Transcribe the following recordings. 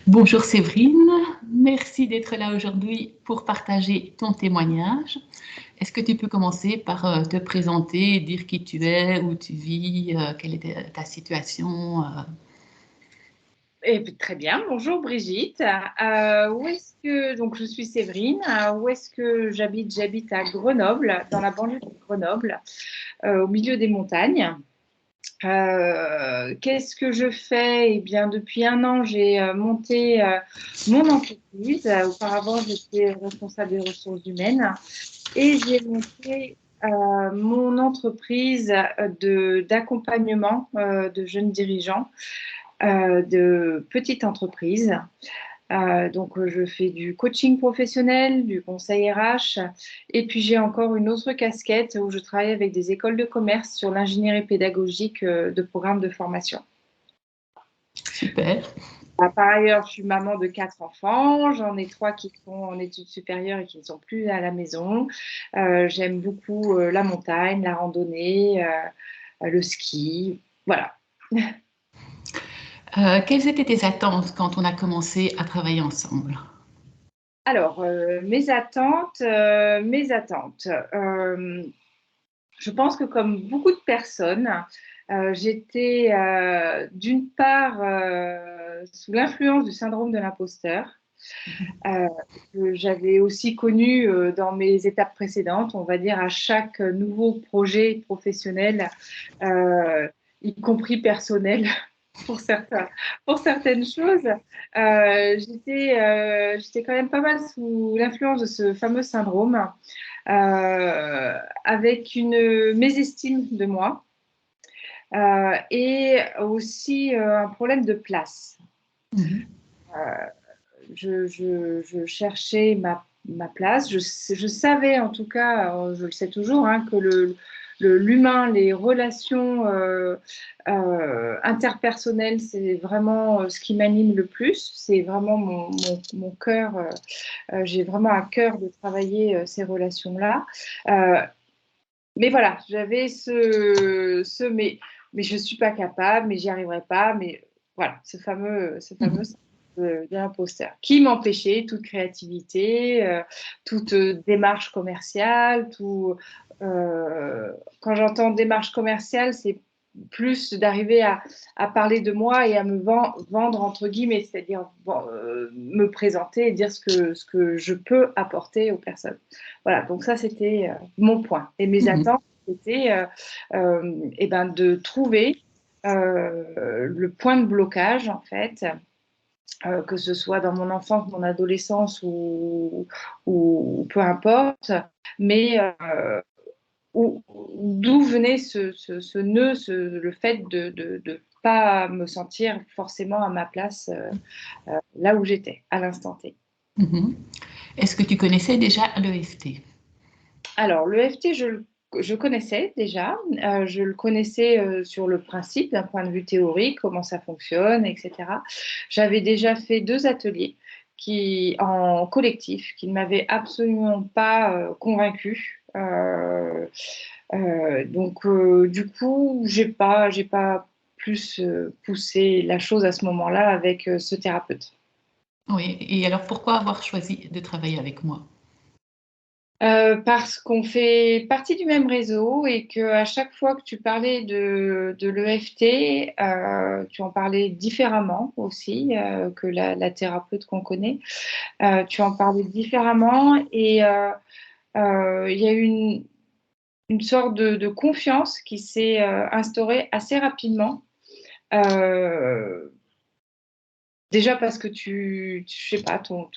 Bonjour Séverine, merci d'être là aujourd'hui pour partager ton témoignage. Est-ce que tu peux commencer par te présenter, dire qui tu es, où tu vis, quelle est ta situation Très bien, bonjour Brigitte. Où est-ce que, donc je suis Séverine, où est-ce que j'habite? J'habite à Grenoble, dans la banlieue de Grenoble, au milieu des montagnes. Qu'est-ce que je fais? Eh bien, depuis un an, j'ai monté mon entreprise. Auparavant, j'étais responsable des ressources humaines et j'ai monté mon entreprise d'accompagnement de jeunes dirigeants de petites entreprises. Je fais du coaching professionnel, du conseil RH, et puis j'ai encore une autre casquette où je travaille avec des écoles de commerce sur l'ingénierie pédagogique de programmes de formation. Super. Par ailleurs, je suis maman de 4 enfants. J'en ai 3 qui sont en études supérieures et qui ne sont plus à la maison. J'aime beaucoup la montagne, la randonnée, le ski. Voilà. Quelles étaient tes attentes quand on a commencé à travailler ensemble? Alors, mes attentes. Je pense que comme beaucoup de personnes, j'étais d'une part sous l'influence du syndrome de l'imposteur. Que j'avais aussi connu dans mes étapes précédentes, on va dire à chaque nouveau projet professionnel, y compris personnel pour certaines choses. J'étais quand même pas mal sous l'influence de ce fameux syndrome, avec une mésestime de moi et aussi un problème de place. Je cherchais ma place. Je savais en tout cas, je le sais toujours, hein, que l'humain, les relations interpersonnelles, c'est vraiment ce qui m'anime le plus. C'est vraiment mon cœur. J'ai vraiment à cœur de travailler ces relations-là. Mais voilà, j'avais mais je ne suis pas capable, mais j'y arriverai pas. Mais voilà, ce fameux de l'imposteur qui m'empêchait toute créativité, toute démarche commerciale. Quand j'entends démarche commerciale, c'est plus d'arriver à parler de moi et à me vendre, entre guillemets, c'est-à-dire me présenter et dire ce que je peux apporter aux personnes. Voilà, donc ça, c'était mon point. Et mes attentes, c'était de trouver le point de blocage, en fait, que ce soit dans mon enfance, mon adolescence ou peu importe, mais d'où venait ce nœud, le fait de ne pas me sentir forcément à ma place là où j'étais, à l'instant T. Est-ce que tu connaissais déjà l'EFT? Alors, l'EFT, je connaissais déjà. Je le connaissais sur le principe, d'un point de vue théorique, comment ça fonctionne, etc. J'avais déjà fait 2 ateliers en collectif qui ne m'avaient absolument pas convaincue. Du coup, j'ai pas plus poussé la chose à ce moment-là avec ce thérapeute. Oui, et alors pourquoi avoir choisi de travailler avec moi? Parce qu'on fait partie du même réseau et qu'à chaque fois que tu parlais de l'EFT, tu en parlais différemment aussi que la thérapeute qu'on connaît. Tu en parlais différemment et il y a eu une sorte de confiance qui s'est instaurée assez rapidement. Euh, Déjà parce que je sais pas, ton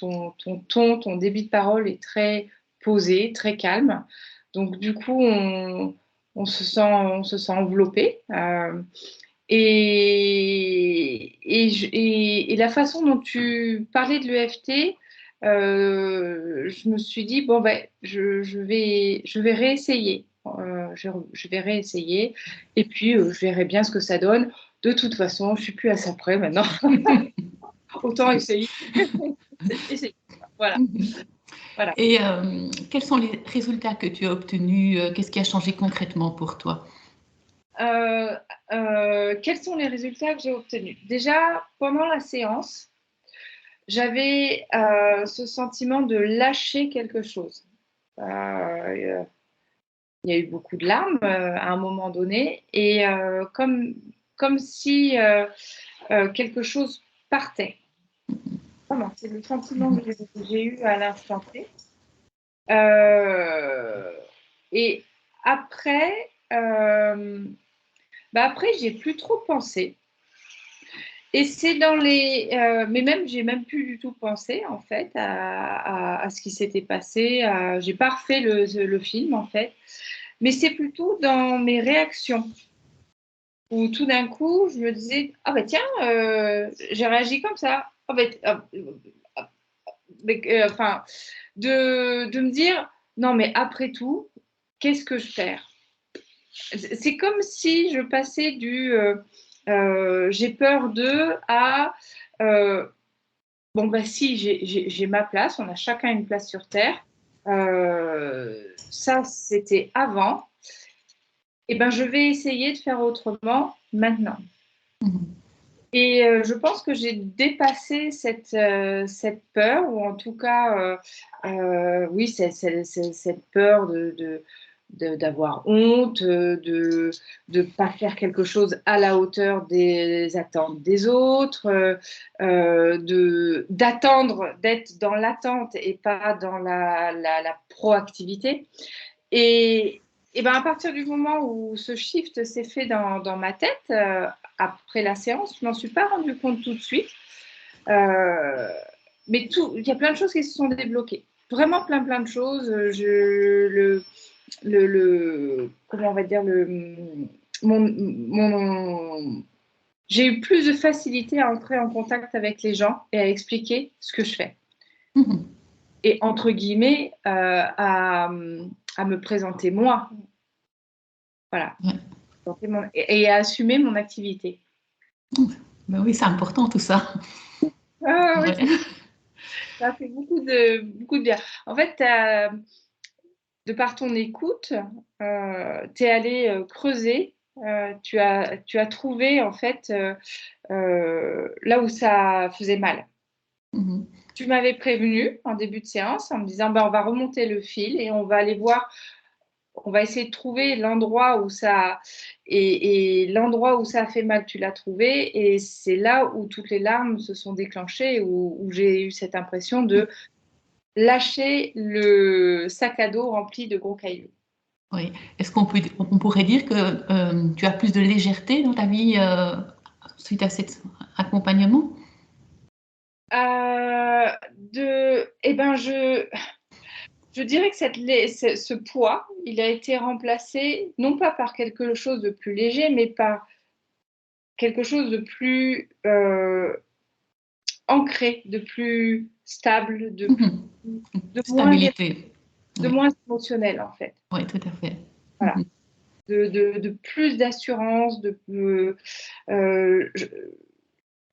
débit de parole est très posé, très calme. Donc du coup, on se sent enveloppé. Et la façon dont tu parlais de l'EFT, je me suis dit, bon, ben, je vais réessayer. Je vais réessayer et puis je verrai bien ce que ça donne. De toute façon, je suis plus à ça près maintenant. Autant essayer. Essayer. Voilà. Voilà. Et quels sont les résultats que tu as obtenus? Qu'est-ce qui a changé concrètement pour toi? Quels sont les résultats que j'ai obtenus? Déjà, pendant la séance, j'avais ce sentiment de lâcher quelque chose. Il y a eu beaucoup de larmes à un moment donné, et comme si quelque chose partait. Vraiment, c'est le sentiment que j'ai eu à l'instant T. Et après, après, j'ai plus trop pensé. Et c'est dans les. Mais même, j'ai même plus du tout pensé, en fait, à ce qui s'était passé. J'ai pas refait le film, en fait. Mais c'est plutôt dans mes réactions, où tout d'un coup, je me disais, ah ben tiens, j'ai réagi comme ça. Ah ben, enfin, de me dire, non, mais après tout, qu'est-ce que je perds? C'est comme si je passais du j'ai peur de à bon, bah si, j'ai ma place, on a chacun une place sur Terre. Ça, c'était avant. Et ben, je vais essayer de faire autrement maintenant. Et je pense que j'ai dépassé cette peur, ou en tout cas, oui, cette peur d'avoir honte, de ne pas faire quelque chose à la hauteur des attentes des autres, d'attendre, d'être dans l'attente et pas dans la proactivité. Et ben à partir du moment où ce shift s'est fait dans ma tête, après la séance, je m'en suis pas rendu compte tout de suite. Mais il y a plein de choses qui se sont débloquées. Vraiment plein de choses. Comment on va dire, j'ai eu plus de facilité à entrer en contact avec les gens et à expliquer ce que je fais. Et entre guillemets, à me présenter moi. Voilà. Et à assumer mon activité. Ben oui, c'est important tout ça. Oui, ça fait beaucoup de bien. En fait, de par ton écoute, tu es allé creuser, tu as trouvé en fait là où ça faisait mal. Tu m'avais prévenu en début de séance en me disant on va remonter le fil et on va aller voir, on va essayer de trouver l'endroit où ça et l'endroit où ça a fait mal, tu l'as trouvé, et c'est là où toutes les larmes se sont déclenchées, où j'ai eu cette impression de lâcher le sac à dos rempli de gros cailloux. Oui. Est-ce on pourrait dire que tu as plus de légèreté dans ta vie suite à cet accompagnement? Eh ben, je dirais que ce poids, il a été remplacé non pas par quelque chose de plus léger, mais par quelque chose de plus ancré, de plus stable, de Stabilité. Oui. moins émotionnel, en fait. Oui, tout à fait. Voilà. De plus d'assurance,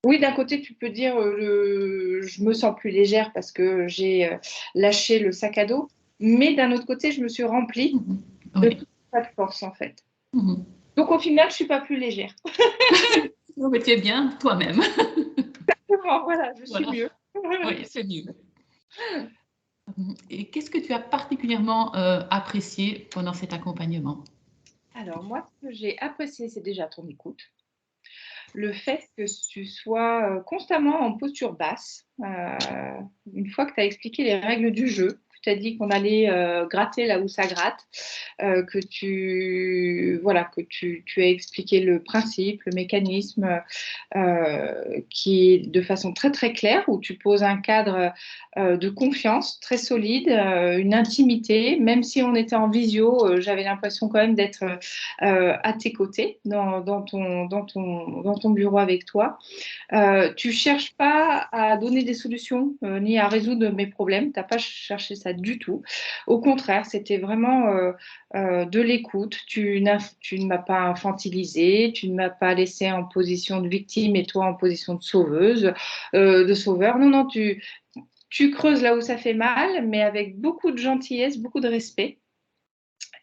oui, d'un côté, tu peux dire je me sens plus légère parce que j'ai lâché le sac à dos, mais d'un autre côté, je me suis remplie de toute de force, en fait. Donc, au final, je ne suis pas plus légère. Non, mais tu es bien toi-même. Exactement, voilà, je suis mieux. Oui, c'est mieux. Et qu'est-ce que tu as particulièrement apprécié pendant cet accompagnement? Alors, moi, ce que j'ai apprécié, c'est déjà ton écoute. Le fait que tu sois constamment en posture basse. Une fois que tu as expliqué les règles du jeu, tu as dit qu'on allait gratter là où ça gratte, que tu as expliqué le principe, le mécanisme, qui est de façon très très claire, où tu poses un cadre de confiance très solide, une intimité. Même si on était en visio, j'avais l'impression quand même d'être à tes côtés dans ton bureau avec toi. Tu cherches pas à donner des solutions ni à résoudre mes problèmes. Tu n'as pas cherché ça du tout. Au contraire, c'était vraiment de l'écoute. Tu ne m'as pas infantilisé, tu ne m'as pas laissé en position de victime et toi en position de sauveuse, de sauveur. Non, non, tu creuses là où ça fait mal, mais avec beaucoup de gentillesse, beaucoup de respect.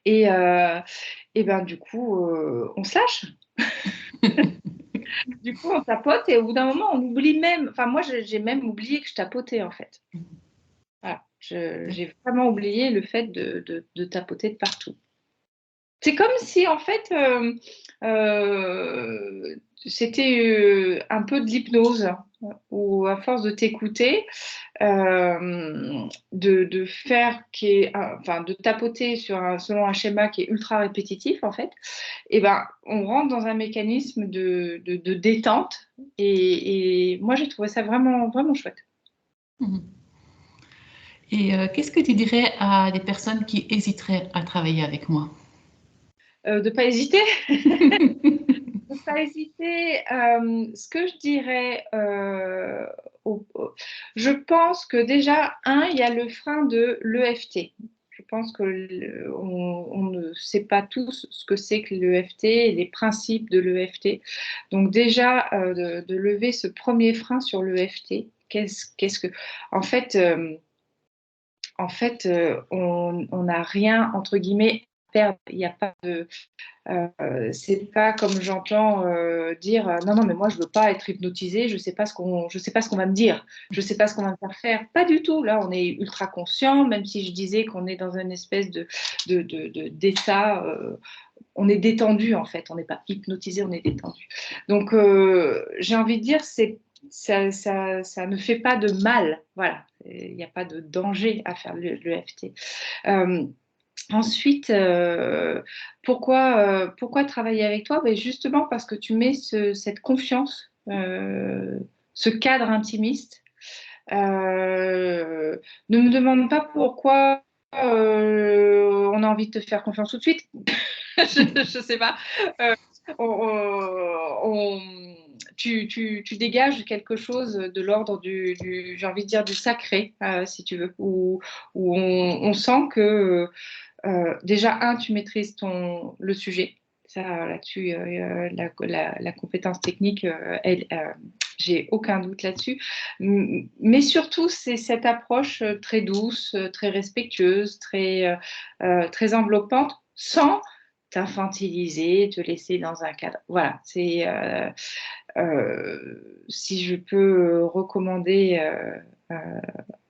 Et ben du coup, on se lâche. Du coup, on tapote et au bout d'un moment, on oublie même. Enfin, moi, j'ai même oublié que je tapotais, en fait. Voilà. J'ai vraiment oublié le fait de tapoter de partout. C'est comme si, en fait, c'était un peu de l'hypnose, où à force de t'écouter, de faire enfin, de tapoter selon un schéma qui est ultra répétitif, en fait, et ben, on rentre dans un mécanisme de détente. Et moi, j'ai trouvé ça vraiment, vraiment chouette. Et qu'est-ce que tu dirais à des personnes qui hésiteraient à travailler avec moi? De ne pas hésiter. Ne pas hésiter. Ce que je dirais, je pense que déjà, il y a le frein de l'EFT. Je pense qu'on ne sait pas tous ce que c'est que l'EFT et les principes de l'EFT. Donc déjà, de lever ce premier frein sur l'EFT. Qu'est-ce que... En fait, on n'a rien, entre guillemets, à perdre. Il n'y a pas de... c'est pas comme j'entends dire non, non, mais moi je veux pas être hypnotisée, je sais pas ce qu'on va me dire, je sais pas ce qu'on va me faire faire. Pas du tout. Là, on est ultra conscient, même si je disais qu'on est dans une espèce d'état, on est détendu en fait, on n'est pas hypnotisé, on est détendu. Donc j'ai envie de dire, ça ne fait pas de mal, voilà. Il n'y a pas de danger à faire l'EFT. Ensuite, pourquoi travailler avec toi? Ben justement parce que tu mets cette confiance, ce cadre intimiste. Ne me demande pas pourquoi on a envie de te faire confiance tout de suite. Je ne sais pas. Tu dégages quelque chose de l'ordre j'ai envie de dire, du sacré, si tu veux, où on sent que déjà, tu maîtrises le sujet. Ça, là-dessus, la compétence technique, j'ai aucun doute là-dessus. Mais surtout, c'est cette approche très douce, très respectueuse, très enveloppante, sans t'infantiliser, te laisser dans un cadre. Voilà, si je peux recommander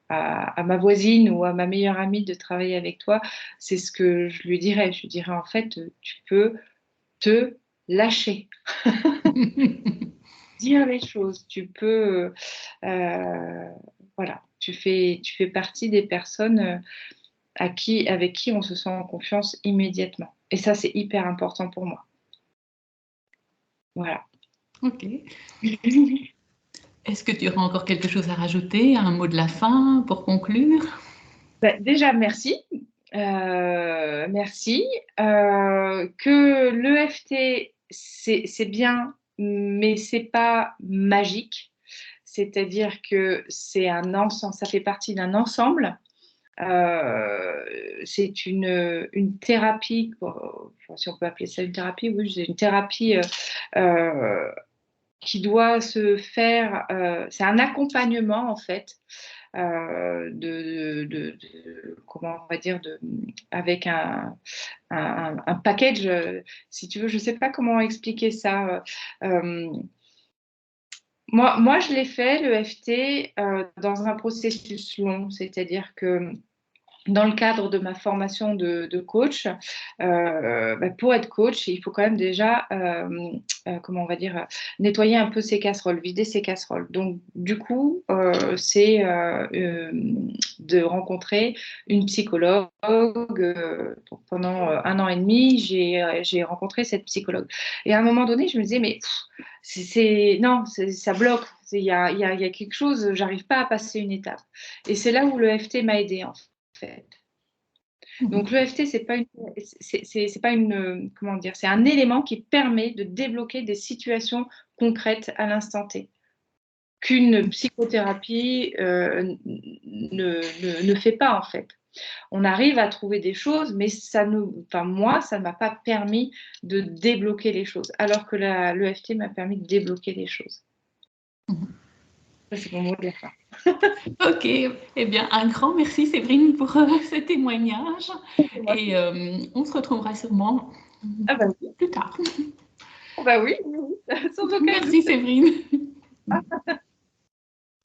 à ma voisine ou à ma meilleure amie de travailler avec toi, c'est ce que je lui dirais. Je lui dirais, en fait, tu peux te lâcher, dire les choses. Tu peux, voilà, tu fais partie des personnes avec qui on se sent en confiance immédiatement. Et ça, c'est hyper important pour moi. Voilà. Ok. Est-ce que tu auras encore quelque chose à rajouter, un mot de la fin pour conclure? Déjà, merci. Merci. Que l'EFT, c'est bien, mais c'est pas magique. C'est-à-dire que c'est un ensemble, ça fait partie d'un ensemble. C'est une thérapie, si on peut appeler ça une thérapie, oui, c'est une thérapie qui doit se faire, c'est un accompagnement en fait, comment on va dire, avec un package, si tu veux, je ne sais pas comment expliquer ça. Moi, je l'ai fait, le FT, dans un processus long, c'est-à-dire que dans le cadre de ma formation de coach, pour être coach, il faut quand même déjà, comment on va dire, nettoyer un peu ses casseroles, vider ses casseroles. Donc, du coup, c'est de rencontrer une psychologue. Pendant 1 an et demi, j'ai rencontré cette psychologue. Et à un moment donné, je me disais, mais non, ça bloque. Il y a quelque chose, j'arrive pas à passer une étape. Et c'est là où le FT m'a aidée, en fait. Donc l'EFT, c'est pas une, comment dire, c'est un élément qui permet de débloquer des situations concrètes à l'instant T qu'une psychothérapie ne fait pas en fait. On arrive à trouver des choses, mais moi, ça ne m'a pas permis de débloquer les choses, alors que l'EFT m'a permis de débloquer les choses. Ça, c'est mon mot de la fin. Ok, eh bien, un grand merci Séverine pour ce témoignage et on se retrouvera sûrement plus tard. Bah oui, oui, sans aucun doute. Merci Séverine.